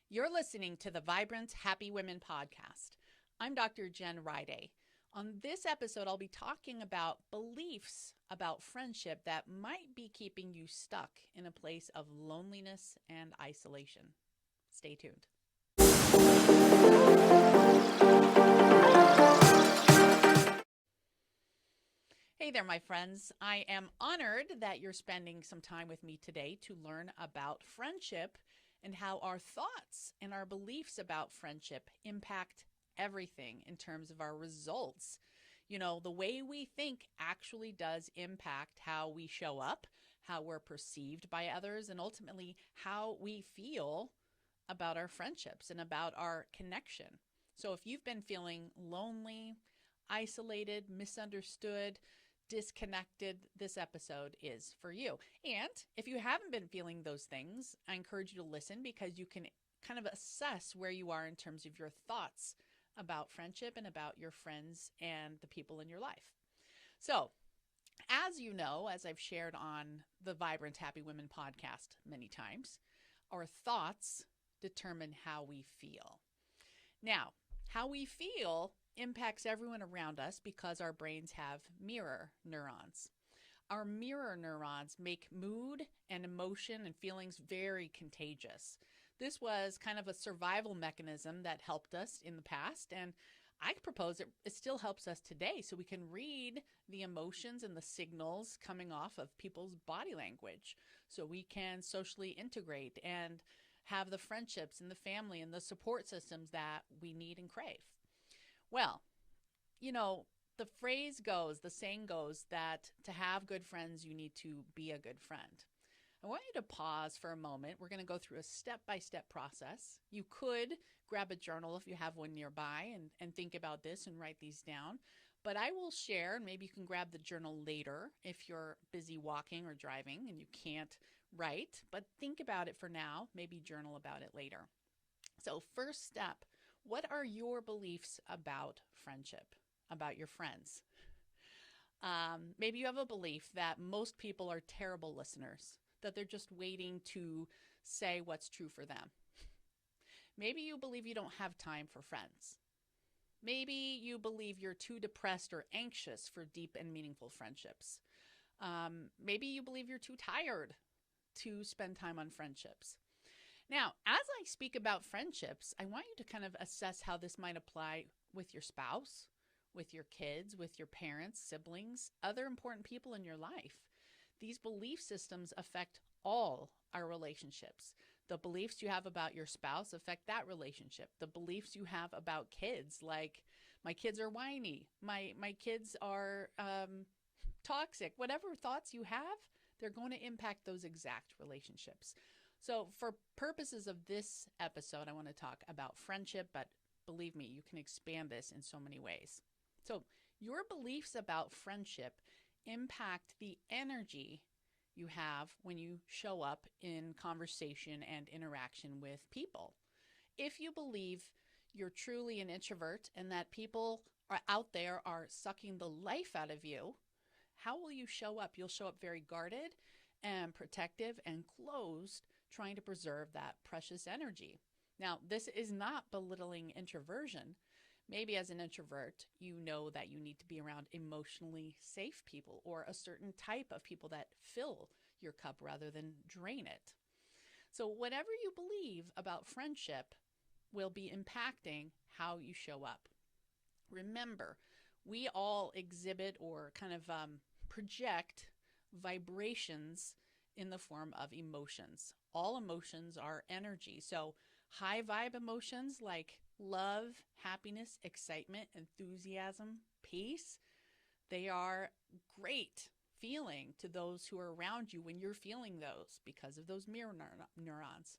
You're listening to the Vibrant Happy Women podcast. I'm Dr. Jen Riday. On this episode, I'll be talking about beliefs about friendship that might be keeping you stuck in a place of loneliness and isolation. Stay tuned. Hey there, my friends. I am honored that you're spending some time with me today to learn about friendship and how our thoughts and our beliefs about friendship impact everything in terms of our results. You know, the way we think actually does impact how we show up, how we're perceived by others, and ultimately how we feel about our friendships and about our connection. So if you've been feeling lonely, isolated, misunderstood, disconnected, this episode is for you. And if you haven't been feeling those things, I encourage you to listen because you can kind of assess where you are in terms of your thoughts about friendship and about your friends and the people in your life. So, as you know, as I've shared on the Vibrant Happy Women podcast many times, our thoughts determine how we feel. Now, how we feel impacts everyone around us because our brains have mirror neurons. Our mirror neurons make mood and emotion and feelings very contagious. This was kind of a survival mechanism that helped us in the past, and I propose it still helps us today so we can read the emotions and the signals coming off of people's body language so we can socially integrate and have the friendships and the family and the support systems that we need and crave. Well, you know, the saying goes that to have good friends, you need to be a good friend. I want you to pause for a moment. We're going to go through a step-by-step process. You could grab a journal if you have one nearby and think about this and write these down. But I will share, and maybe you can grab the journal later if you're busy walking or driving and you can't write. But think about it for now, maybe journal about it later. So first step, what are your beliefs about friendship, about your friends? Maybe you have a belief that most people are terrible listeners, that they're just waiting to say what's true for them. Maybe you believe you don't have time for friends. Maybe you believe you're too depressed or anxious for deep and meaningful friendships. Maybe you believe you're too tired to spend time on friendships. Now, as I speak about friendships, I want you to kind of assess how this might apply with your spouse, with your kids, with your parents, siblings, other important people in your life. These belief systems affect all our relationships. The beliefs you have about your spouse affect that relationship. The beliefs you have about kids, like my kids are whiny, my kids are toxic, whatever thoughts you have, they're going to impact those exact relationships. So for purposes of this episode, I want to talk about friendship, but believe me, you can expand this in so many ways. So your beliefs about friendship impact the energy you have when you show up in conversation and interaction with people. If you believe you're truly an introvert and that people are out there are sucking the life out of you, how will you show up? You'll show up very guarded and protective and closed, trying to preserve that precious energy. Now, this is not belittling introversion. Maybe as an introvert, you know that you need to be around emotionally safe people or a certain type of people that fill your cup rather than drain it. So whatever you believe about friendship will be impacting how you show up. Remember, we all exhibit or kind of project vibrations in the form of emotions. All emotions are energy. So high vibe emotions like love, happiness, excitement, enthusiasm, peace, they are great feeling to those who are around you when you're feeling those because of those mirror neurons.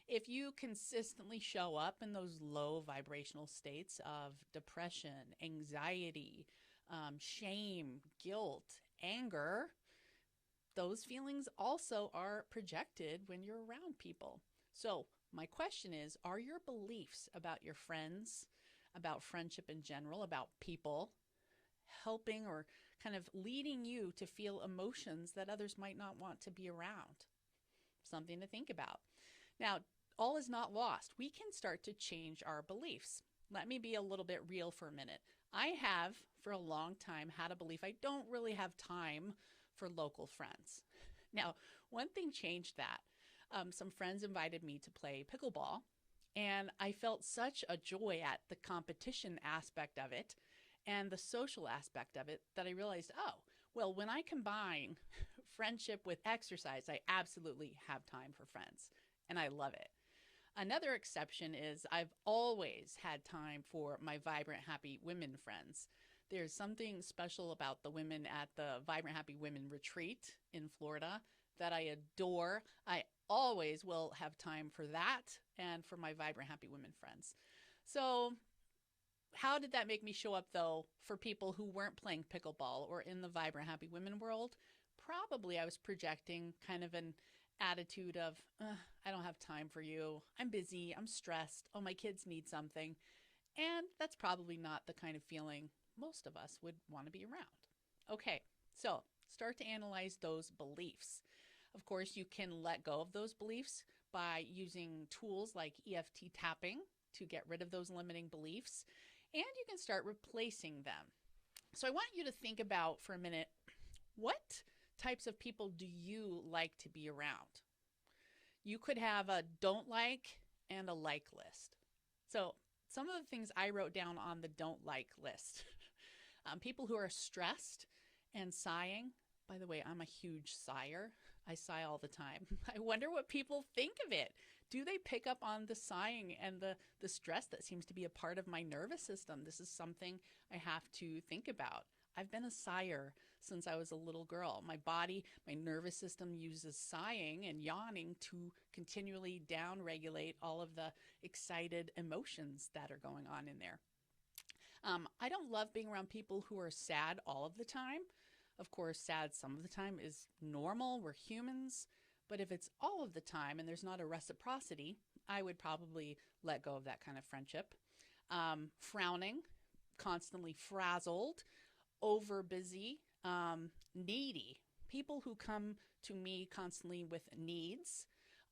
If you consistently show up in those low vibrational states of depression, anxiety, shame, guilt, anger, those feelings also are projected when you're around people. So my question is, are your beliefs about your friends, about friendship in general, about people, helping or kind of leading you to feel emotions that others might not want to be around? Something to think about. Now, all is not lost. We can start to change our beliefs. Let me be a little bit real for a minute. I have, for a long time, had a belief I don't really have time for local friends. Now, one thing changed that. Some friends invited me to play pickleball, and I felt such a joy at the competition aspect of it and the social aspect of it that I realized, oh, well, when I combine friendship with exercise, I absolutely have time for friends, and I love it. Another exception is I've always had time for my Vibrant Happy Women friends. There's something special about the women at the Vibrant Happy Women retreat in Florida that I adore. I always will have time for that and for my Vibrant Happy Women friends. So, how did that make me show up though for people who weren't playing pickleball or in the Vibrant Happy Women world? Probably I was projecting kind of an attitude of, I don't have time for you. I'm busy. I'm stressed. Oh, my kids need something. And that's probably not the kind of feeling most of us would want to be around. Okay, so start to analyze those beliefs. Of course, you can let go of those beliefs by using tools like EFT tapping to get rid of those limiting beliefs, and you can start replacing them. So I want you to think about for a minute, what types of people do you like to be around? You could have a don't like and a like list. So some of the things I wrote down on the don't like list. People who are stressed and sighing. By the way, I'm a huge sigher. I sigh all the time. I wonder what people think of it. Do they pick up on the sighing and the stress that seems to be a part of my nervous system? This is something I have to think about. I've been a sigher since I was a little girl. My body, my nervous system uses sighing and yawning to continually downregulate all of the excited emotions that are going on in there. I don't love being around people who are sad all of the time. Of course, sad some of the time is normal. We're humans. But if it's all of the time and there's not a reciprocity, I would probably let go of that kind of friendship. Frowning, constantly frazzled, over busy, needy. People who come to me constantly with needs.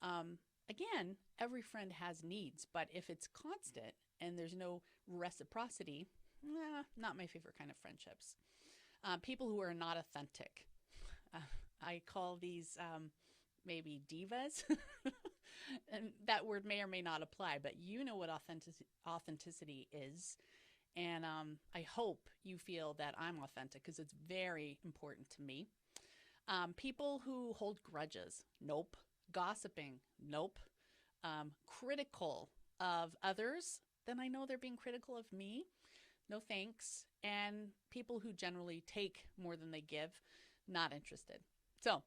Again, every friend has needs, but if it's constant and there's no reciprocity, not my favorite kind of friendships. People who are not authentic. I call these maybe divas. And that word may or may not apply, but you know what authenticity is. And I hope you feel that I'm authentic because it's very important to me. People who hold grudges. Nope. Gossiping. Nope. Critical of others. Then I know they're being critical of me. No thanks. And people who generally take more than they give. Not interested. So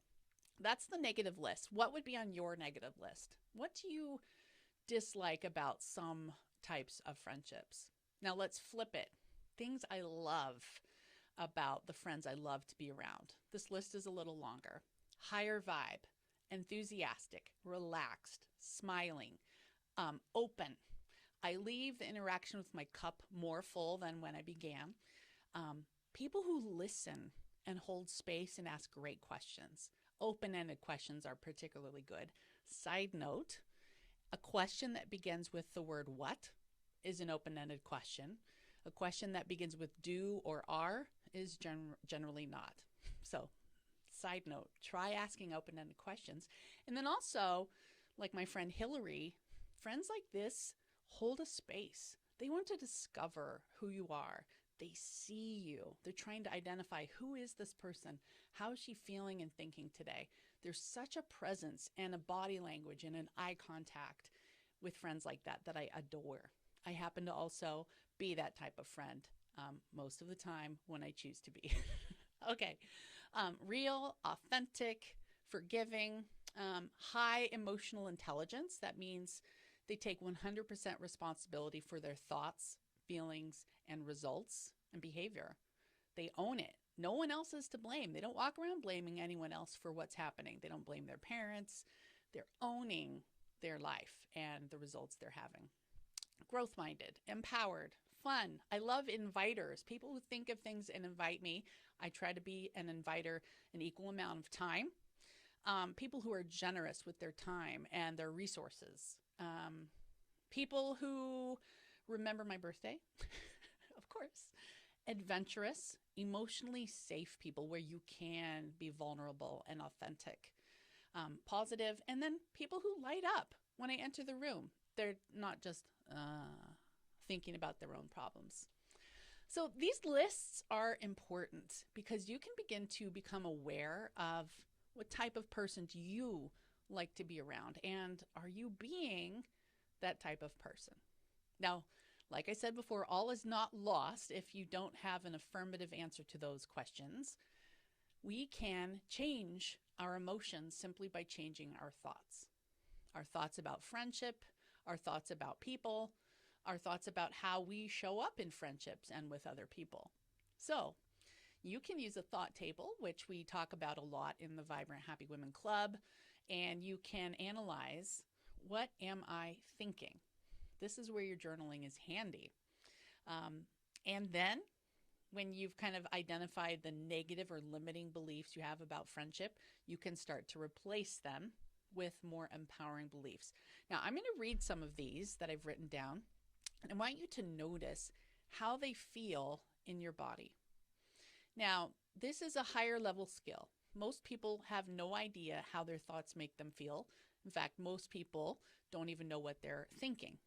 that's the negative list. What would be on your negative list? What do you dislike about some types of friendships? Now let's flip it. Things I love about the friends I love to be around. This list is a little longer. Higher vibe, enthusiastic, relaxed, smiling, open. I leave the interaction with my cup more full than when I began. People who listen and hold space and ask great questions. Open-ended questions are particularly good. Side note, a question that begins with the word what is an open-ended question. A question that begins with do or are is generally not. So, side note, try asking open-ended questions. And then also, like my friend Hillary, friends like this hold a space. They want to discover who you are. They see you. They're trying to identify who is this person? How is she feeling and thinking today? There's such a presence and a body language and an eye contact with friends like that that I adore. I happen to also be that type of friend most of the time when I choose to be. Okay. Real, authentic, forgiving, high emotional intelligence. That means they take 100% responsibility for their thoughts, feelings, and results and behavior. They own it. No one else is to blame. They don't walk around blaming anyone else for what's happening. They don't blame their parents. They're owning their life and the results they're having. Growth-minded, empowered, fun. I love inviters. People who think of things and invite me. I try to be an inviter an equal amount of time. People who are generous with their time and their resources. Um, People who remember my birthday, of course. Adventurous, emotionally safe people where you can be vulnerable and authentic. Positive, and then people who light up when I enter the room. They're not just thinking about their own problems. So these lists are important because you can begin to become aware of what type of person do you like to be around, and are you being that type of person? Now, like I said before, all is not lost if you don't have an affirmative answer to those questions. We can change our emotions simply by changing our thoughts. Our thoughts about friendship, our thoughts about people, our thoughts about how we show up in friendships and with other people. So, you can use a thought table, which we talk about a lot in the Vibrant Happy Women Club, and you can analyze, what am I thinking? This is where your journaling is handy. And then when you've kind of identified the negative or limiting beliefs you have about friendship, you can start to replace them with more empowering beliefs. Now, I'm going to read some of these that I've written down, and I want you to notice how they feel in your body. Now, this is a higher level skill. Most people have no idea how their thoughts make them feel. In fact, most people don't even know what they're thinking.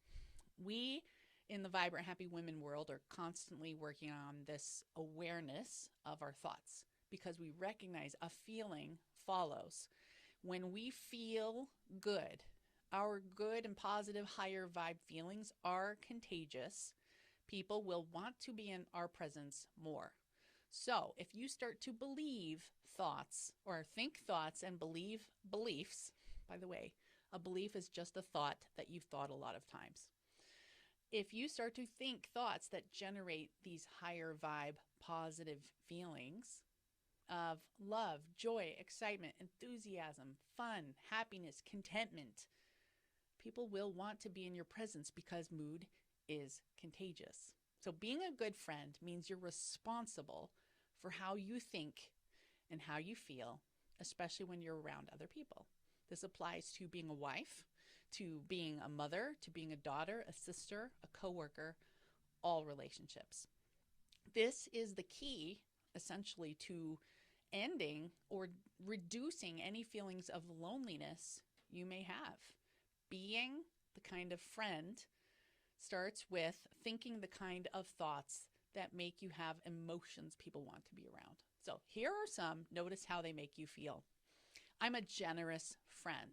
We in the Vibrant Happy Women world are constantly working on this awareness of our thoughts because we recognize a feeling follows. When we feel good, our good and positive higher vibe feelings are contagious. People will want to be in our presence more. So if you start to believe thoughts or think thoughts and believe beliefs, by the way, a belief is just a thought that you've thought a lot of times. If you start to think thoughts that generate these higher vibe positive feelings of love, joy, excitement, enthusiasm, fun, happiness, contentment, people will want to be in your presence because mood is contagious. So being a good friend means you're responsible for how you think and how you feel, especially when you're around other people. This applies to being a wife, to being a mother, to being a daughter, a sister, a coworker, all relationships. This is the key, essentially, to ending or reducing any feelings of loneliness you may have. Being the kind of friend starts with thinking the kind of thoughts that make you have emotions people want to be around. So here are some. Notice how they make you feel. I'm a generous friend.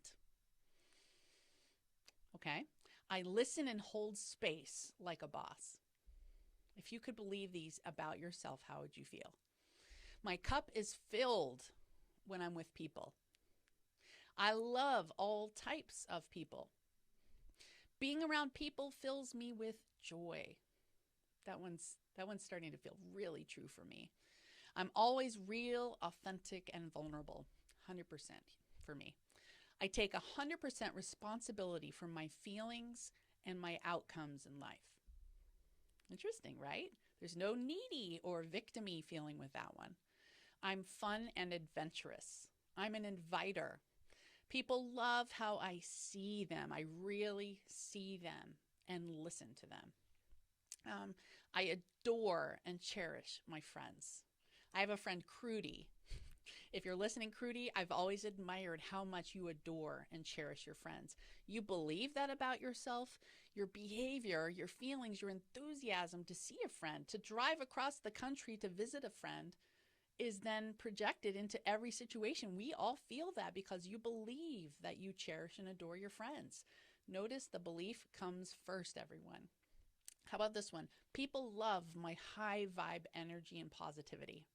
Okay? I listen and hold space like a boss. If you could believe these about yourself, how would you feel? My cup is filled when I'm with people. I love all types of people. Being around people fills me with joy. That one's starting to feel really true for me. I'm always real, authentic, and vulnerable. 100% for me. I take 100% responsibility for my feelings and my outcomes in life. Interesting, right? There's no needy or victim-y feeling with that one. I'm fun and adventurous. I'm an inviter. People love how I see them. I really see them and listen to them. I adore and cherish my friends. I have a friend, Crudy. If you're listening, Crudy, I've always admired how much you adore and cherish your friends. You believe that about yourself, your behavior, your feelings, your enthusiasm to see a friend, to drive across the country to visit a friend is then projected into every situation. We all feel that because you believe that you cherish and adore your friends. Notice the belief comes first, everyone. How about this one? People love my high vibe energy and positivity.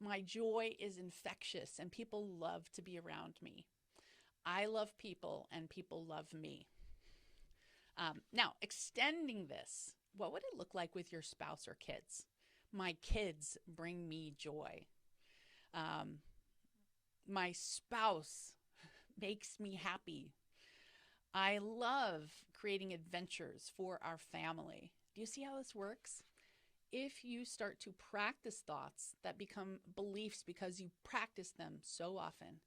My joy is infectious and people love to be around me. I love people and people love me. Now, extending this, what would it look like with your spouse or kids? My kids bring me joy. My spouse makes me happy. I love creating adventures for our family. Do you see how this works? If you start to practice thoughts that become beliefs because you practice them so often,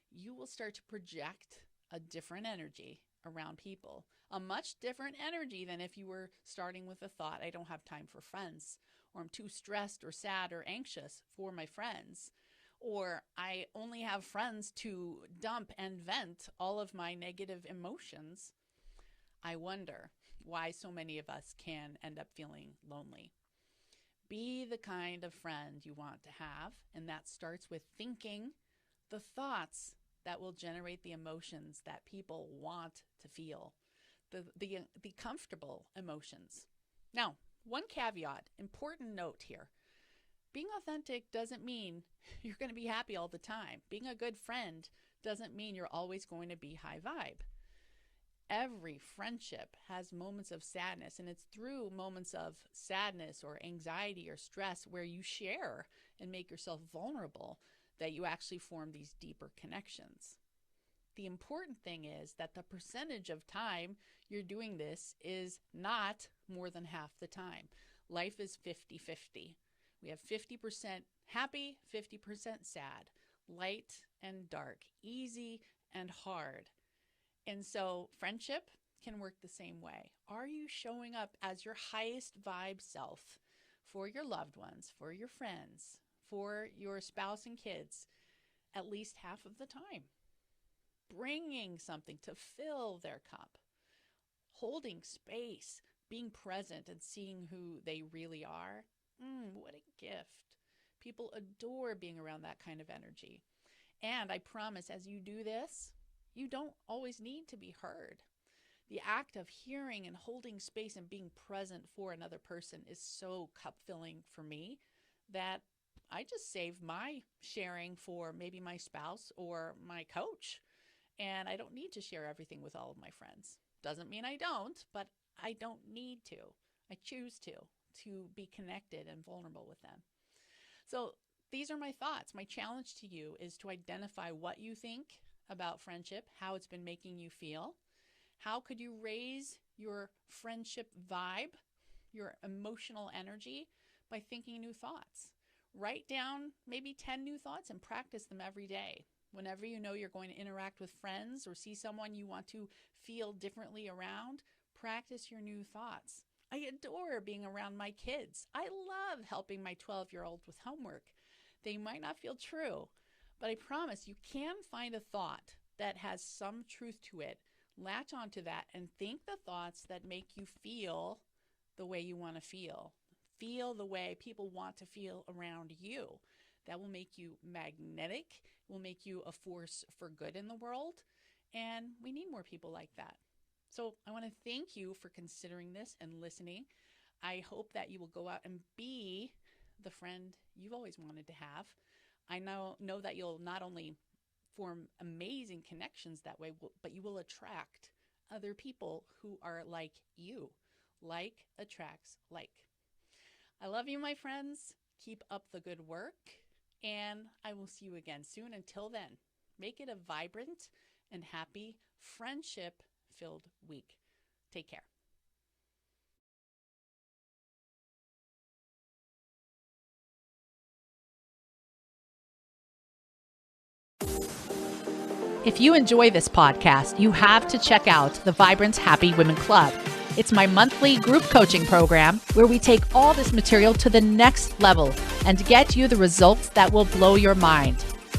you will start to project a different energy, around people. A much different energy than if you were starting with the thought, I don't have time for friends, or I'm too stressed or sad or anxious for my friends, or I only have friends to dump and vent all of my negative emotions. I wonder why so many of us can end up feeling lonely. Be the kind of friend you want to have, and that starts with thinking the thoughts that will generate the emotions that people want to feel, the comfortable emotions. Now, one caveat, important note here. Being authentic doesn't mean you're going to be happy all the time. Being a good friend doesn't mean you're always going to be high vibe. Every friendship has moments of sadness, and it's through moments of sadness or anxiety or stress where you share and make yourself vulnerable that you actually form these deeper connections. The important thing is that the percentage of time you're doing this is not more than half the time. Life is 50-50. We have 50% happy, 50% sad, light and dark, easy and hard. And so friendship can work the same way. Are you showing up as your highest vibe self for your loved ones, for your friends, for your spouse and kids at least half of the time? Bringing something to fill their cup, holding space, being present and seeing who they really are. What a gift. People adore being around that kind of energy. And I promise, as you do this, you don't always need to be heard. The act of hearing and holding space and being present for another person is so cup-filling for me that I just save my sharing for maybe my spouse or my coach. And I don't need to share everything with all of my friends. Doesn't mean I don't, but I don't need to. I choose to be connected and vulnerable with them. So these are my thoughts. My challenge to you is to identify what you think about friendship, how it's been making you feel. How could you raise your friendship vibe, your emotional energy, by thinking new thoughts? Write down maybe 10 new thoughts and practice them every day. Whenever you know you're going to interact with friends or see someone you want to feel differently around, practice your new thoughts. I adore being around my kids. I love helping my 12-year-old with homework. They might not feel true, but I promise you can find a thought that has some truth to it. Latch onto that and think the thoughts that make you feel the way you want to feel. Feel the way people want to feel around you. That will make you magnetic, will make you a force for good in the world, and we need more people like that. So I want to thank you for considering this and listening. I hope that you will go out and be the friend you've always wanted to have. I know that you'll not only form amazing connections that way, but you will attract other people who are like you. Like attracts like. I love you, my friends. Keep up the good work, and I will see you again soon. Until then, make it a vibrant and happy friendship-filled week. Take care. If you enjoy this podcast, you have to check out the Vibrant Happy Women Club. It's my monthly group coaching program where we take all this material to the next level and get you the results that will blow your mind.